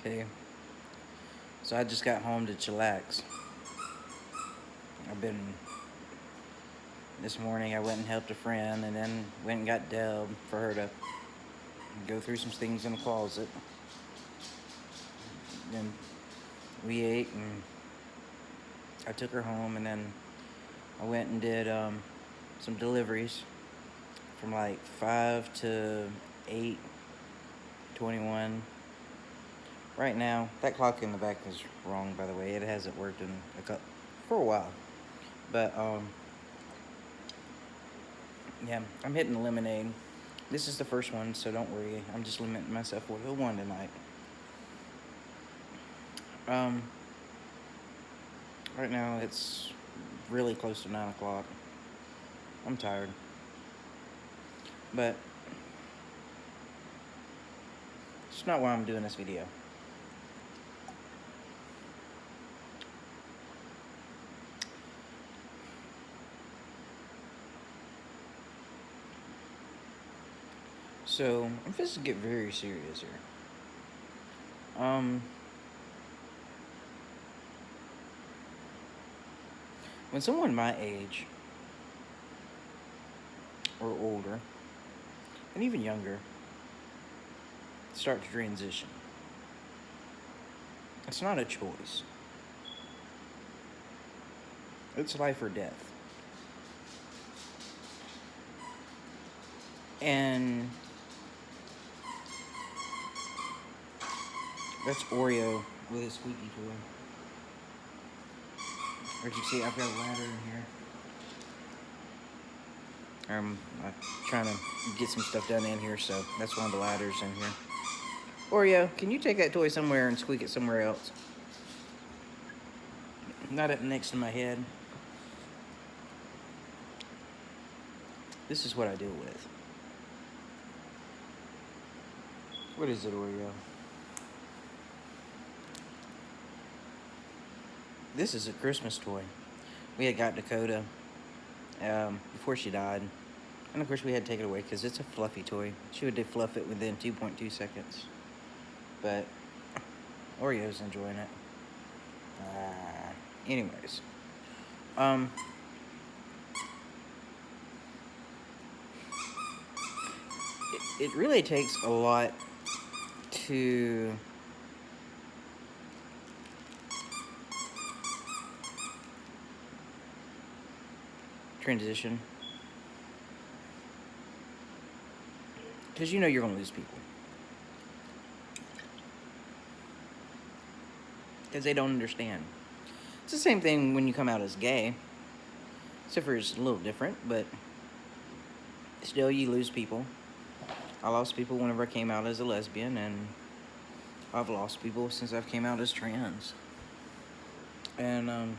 Hey, so I just got home to chillax. I've been this morning. I went and helped a friend, and then went and got Deb for her to go through some things in the closet. Then we ate, and I took her home, and then I went and did some deliveries from like 5 to 8:21. Right now, that clock in the back is wrong, by the way. It hasn't worked in for a while, but yeah, I'm hitting lemonade. This is the first one, so don't worry. I'm just limiting myself with one tonight. Um, right now it's really close to 9 o'clock. I'm tired, but it's not why I'm doing this video. So I'm supposed to get very serious here. When someone my age or older, and even younger, start to transition, it's not a choice. It's life or death. And that's Oreo with his squeaky toy. As you see, I've got a ladder in here. I'm trying to get some stuff done in here, so that's one of the ladders in here. Oreo, can you take that toy somewhere and squeak it somewhere else? Not up next to my head. This is what I deal with. What is it, Oreo? This is a Christmas toy. We had got Dakota before she died. And of course we had to take it away because it's a fluffy toy. She would defluff it within 2.2 seconds. But Oreo's enjoying it. Anyways. It really takes a lot to transition, because you know you're gonna lose people because they don't understand. It's the same thing when you come out as gay, except for it's a little different, but still you lose people. I lost people whenever I came out as a lesbian, and I've lost people since I've came out as trans. And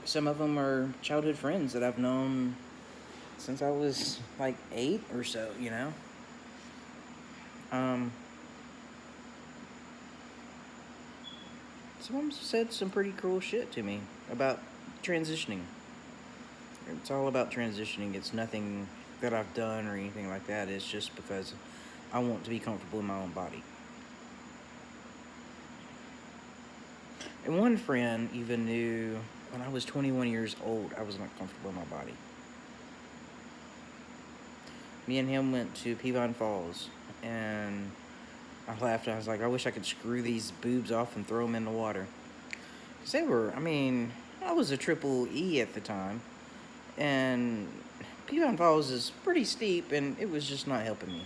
some of them are childhood friends that I've known since I was like 8 or so, you know. Some of them said some pretty cruel shit to me about transitioning. It's all about transitioning. It's nothing that I've done or anything like that. It's just because I want to be comfortable in my own body. And one friend even knew when I was 21 years old, I was not comfortable in my body. Me and him went to Peavine Falls, and I laughed. I was like, I wish I could screw these boobs off and throw them in the water. Because they were, I was a triple E at the time, and Peavine Falls is pretty steep, and it was just not helping me.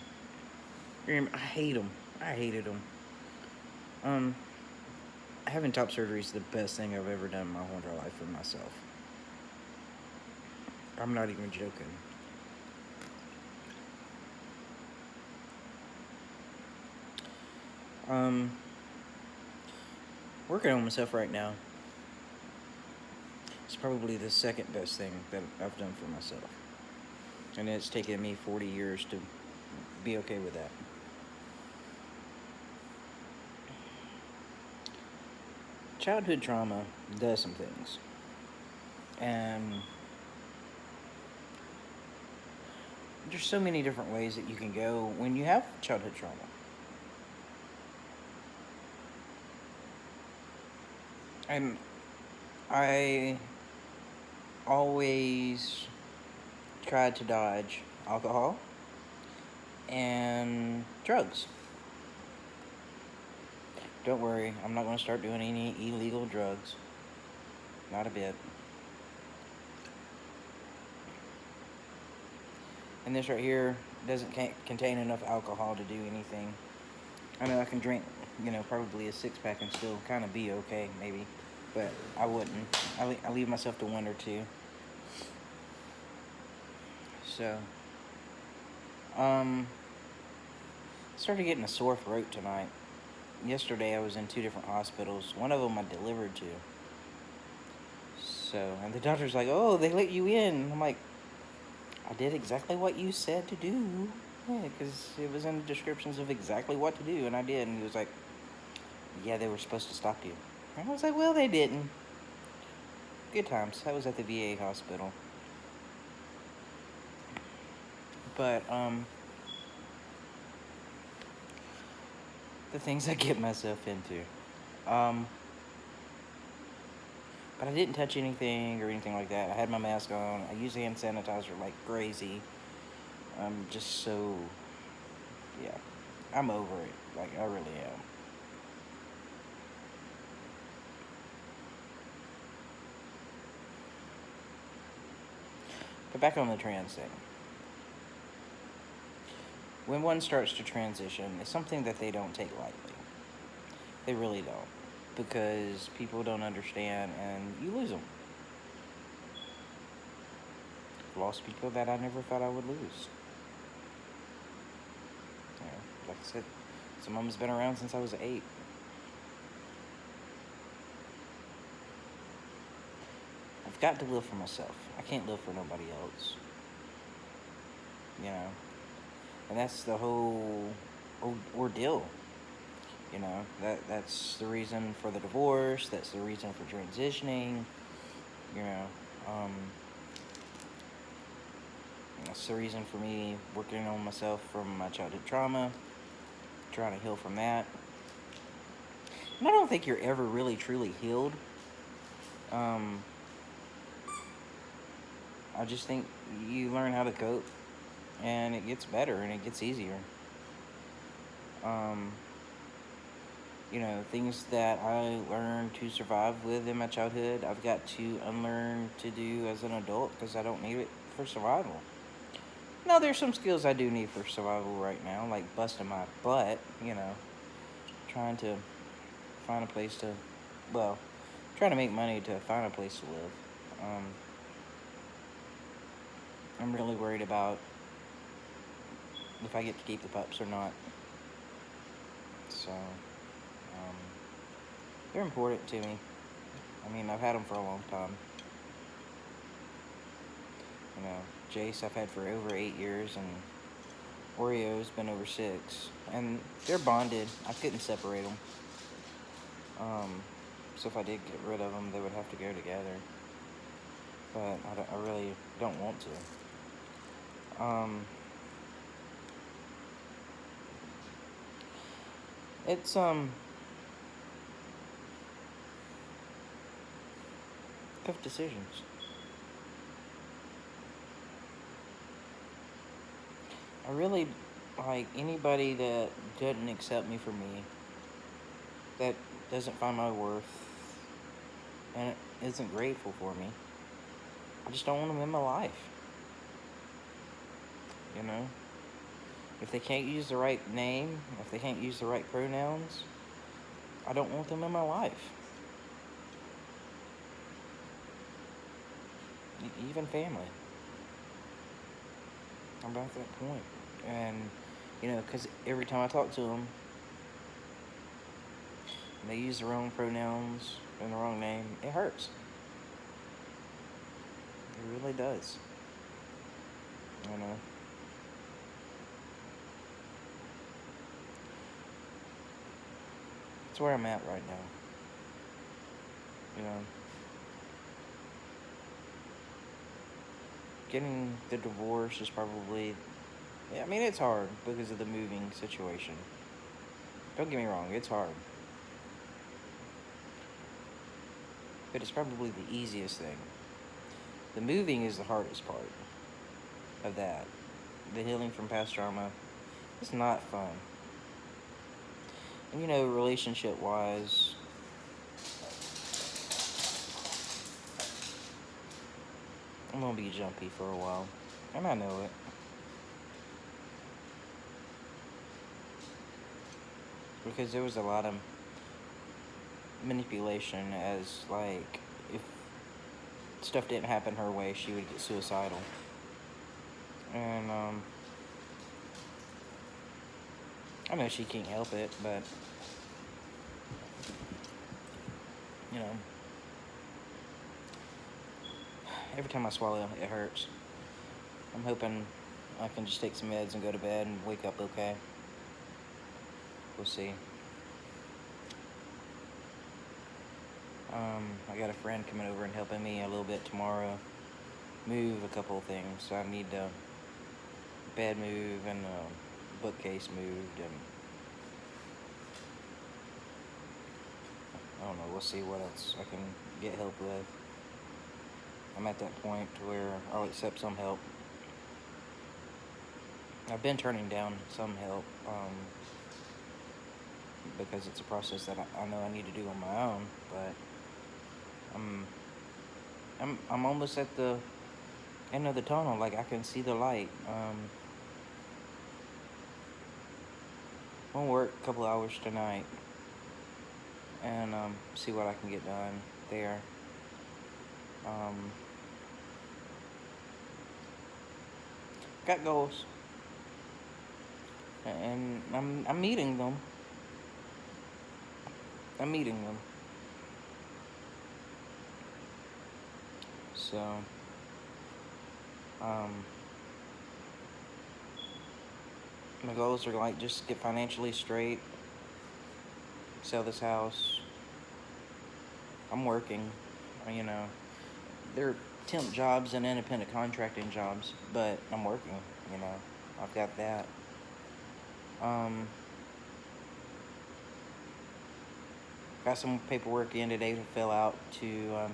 I hate them. I hated them. Having top surgery is the best thing I've ever done in my whole entire life for myself. I'm not even joking. Working on myself right now. It's probably the second best thing that I've done for myself. And it's taken me 40 years to be okay with that. Childhood trauma does some things. And there's so many different ways that you can go when you have childhood trauma. And I always tried to dodge alcohol and drugs. Don't worry, I'm not going to start doing any illegal drugs. Not a bit. And this right here doesn't contain enough alcohol to do anything. I know I can drink, probably a 6-pack and still kind of be okay, maybe. But I wouldn't. I leave myself to 1 or 2. So, started getting a sore throat tonight. Yesterday I was in 2 different hospitals. One of them I delivered to. So, and the doctor's like, "Oh, they let you in." I'm like, "I did exactly what you said to do." Yeah, because it was in the descriptions of exactly what to do, and I did. And he was like, "Yeah, they were supposed to stop you." And I was like, "Well, they didn't." Good times. That was at the VA hospital. But, the things I get myself into. But I didn't touch anything or anything like that. I had my mask on. I use hand sanitizer like crazy. I'm just so, yeah. I'm over it. Like, I really am. But back on the trans thing. When one starts to transition, it's something that they don't take lightly. They really don't. Because people don't understand and you lose them. I've lost people that I never thought I would lose. Like I said, some of them's been around since I was 8. I've got to live for myself. I can't live for nobody else. You know? And that's the whole ordeal. That's the reason for the divorce. That's the reason for transitioning. You know, um, that's the reason for me working on myself from my childhood trauma, trying to heal from that. And I don't think you're ever really truly healed. Um, I just think you learn how to cope, and it gets better and it gets easier. Um, things that I learned to survive with in my childhood, I've got to unlearn to do as an adult because I don't need it for survival. Now, there's some skills I do need for survival right now, like busting my butt, trying to find a place to, well, trying to make money to find a place to live. I'm really worried about if I get to keep the pups or not. So, they're important to me. I mean, I've had them for a long time. Jace I've had for over 8 years, and Oreo's been over 6. And they're bonded. I couldn't separate them. So if I did get rid of them, they would have to go together. But I really don't want to. It's, tough decisions. I really, like, anybody that doesn't accept me for me, that doesn't find my worth, and isn't grateful for me, I just don't want them in my life. If they can't use the right name, if they can't use the right pronouns, I don't want them in my life. Even family. I'm about that point. And, because every time I talk to them, and they use the wrong pronouns and the wrong name, it hurts. It really does. That's where I'm at right now. Getting the divorce is probably, yeah, I mean, it's hard because of the moving situation. Don't get me wrong, it's hard. but it's probably the easiest thing. The moving is the hardest part of that. The healing from past trauma is not fun. And relationship-wise, I'm gonna be jumpy for a while, and I know it. Because there was a lot of manipulation, as like, if stuff didn't happen her way, she would get suicidal. And I know she can't help it, but every time I swallow, it hurts. I'm hoping I can just take some meds and go to bed and wake up okay. We'll see. I got a friend coming over and helping me a little bit tomorrow move a couple of things. So I need the bed move and the bookcase moved, and I don't know, we'll see what else I can get help with. I'm at that point where I'll accept some help. I've been turning down some help because it's a process that I know I need to do on my own, but I'm almost at the end of the tunnel. Like, I can see the light. I'll work a couple hours tonight and see what I can get done there. Got goals, and I'm meeting them. So, my goals are like just get financially straight, sell this house. I'm working, they're temp jobs and independent contracting jobs, but I'm working, I've got that. Got some paperwork in today to fill out to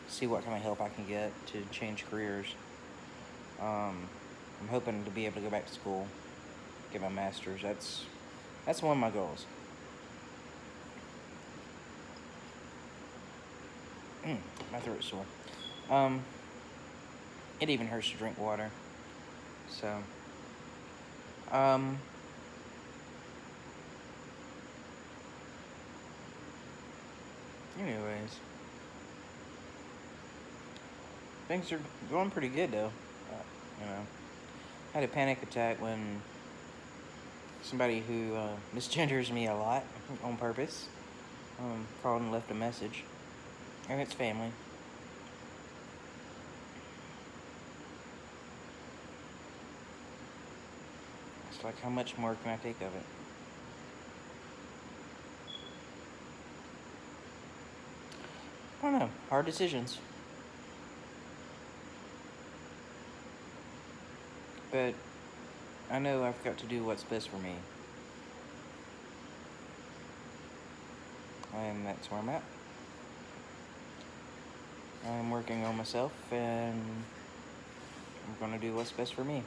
see what kind of help I can get to change careers. I'm hoping to be able to go back to school, get my master's. That's one of my goals. My throat's sore. It even hurts to drink water. So, anyways, things are going pretty good though. I had a panic attack when somebody who misgenders me a lot on purpose called and left a message, and it's family. It's like, how much more can I take of it? I don't know. Hard decisions. But I know I've got to do what's best for me. And that's where I'm at. I'm working on myself, and I'm going to do what's best for me.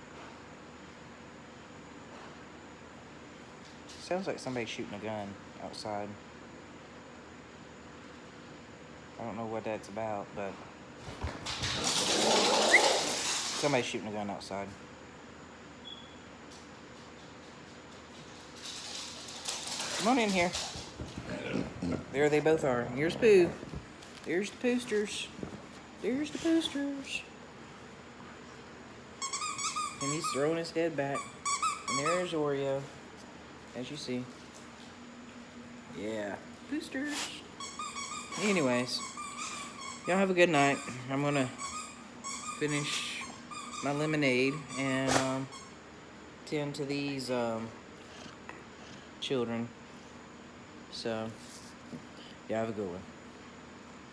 Sounds like somebody's shooting a gun outside. I don't know what that's about, but somebody's shooting a gun outside. Come on in here. There they both are. Here's Pooh. There's the Poosters. There's the Poosters. And he's throwing his head back. And there's Oreo, as you see. Yeah, Poosters. Anyways, y'all have a good night. I'm gonna finish my lemonade and tend to these children. So, y'all have a good one.